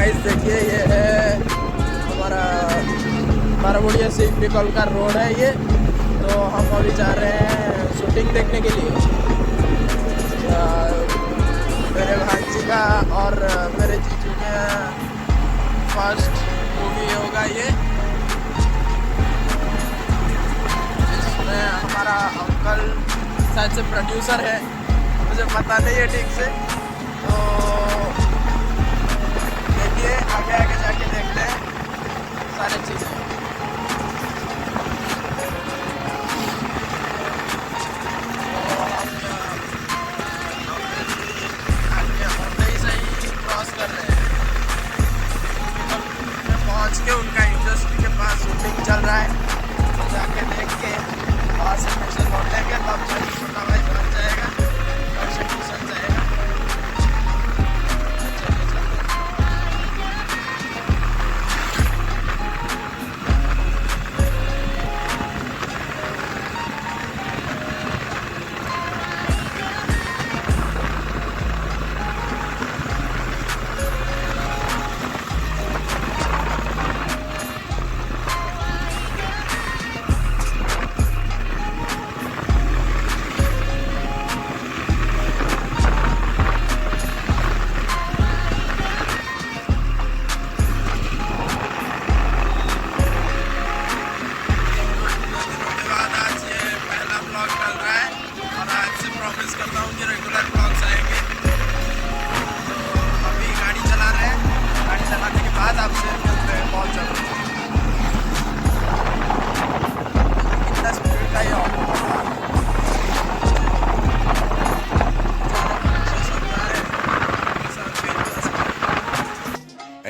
Guys देखिए ये है हमारा बाराबोड़िया से पिपल का रोड है ये। तो हम अभी जा रहे हैं शूटिंग देखने के लिए। मेरे भांजी का और मेरे जीजू के फर्स्ट मूवी होगा ये, जिसमें हमारा अंकल शायद से प्रोड्यूसर है, मुझे पता नहीं है ठीक से। तो देखिए आगे आगे जाके देखते हैं सारी चीज़ें। पहुंच के उनका इंडस्ट्री के पास शूटिंग चल रहा है, तो जाके देख के वहाँ से फिर से लौट लेंगे। तब जाके छोटा भाई बन जाएगा और से ट्यूशन जाएगा।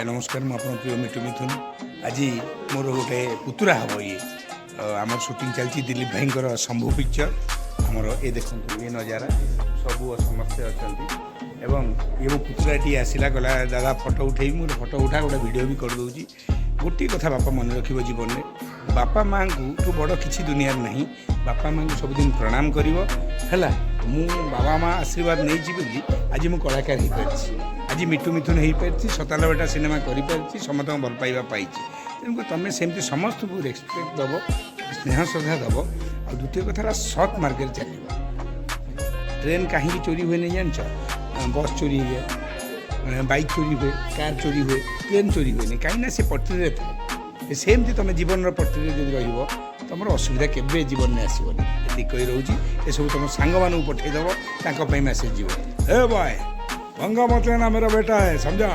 नमस्कार, मु आपन प्रिय मिठू मिथुन। आज मोर गोटे पुतुरा हम ये आम शूटिंग चलती दिलीप भाई शंभु पिक्चर। आमर ये देखो ये नजारा सबू समस्ते अच्छा एवं ये मो पुतुराटी आसला गला दादा फोटो उठे मोर फोटो उठा गोटे वीडियो भी कर दूँ। गोटे कथा बापा मन रख जीवन में बापा माँ को बड़ किसी दुनिया नहीं। बापा माँ को सबुदिन प्रणाम कर मु बाबा माँ आशीर्वाद नहीं बोली आज मु कलाकार हो पारी। आज मिठू मिथुन हो पारी, सताल बेटा सिनेमा कर समस्त भल पाइबा पाई। तेणुक तुम सेमती समस्त को रेस्पेक्ट दब, स्नेह श्रद्धा दब। आ द्वितीय कथा सत मार्ग चलो। ट्रेन कहीं चोरी हुए नहीं जान, बस चोरी हुए, बाइक चोरी हुए, कार चोरी हुए, ट्रेन चोरी हुए नहीं कहीं से पटरी थाए। सेमती तुम जीवन पटरी जो तुम असुविधा केवे जीवन में आसबनी। ये कही रोचे ये सब तुम सांग मान पठेदेव, मैसेज जीव ए बॉय गंगा मत लेना मेरा बेटा है समझा।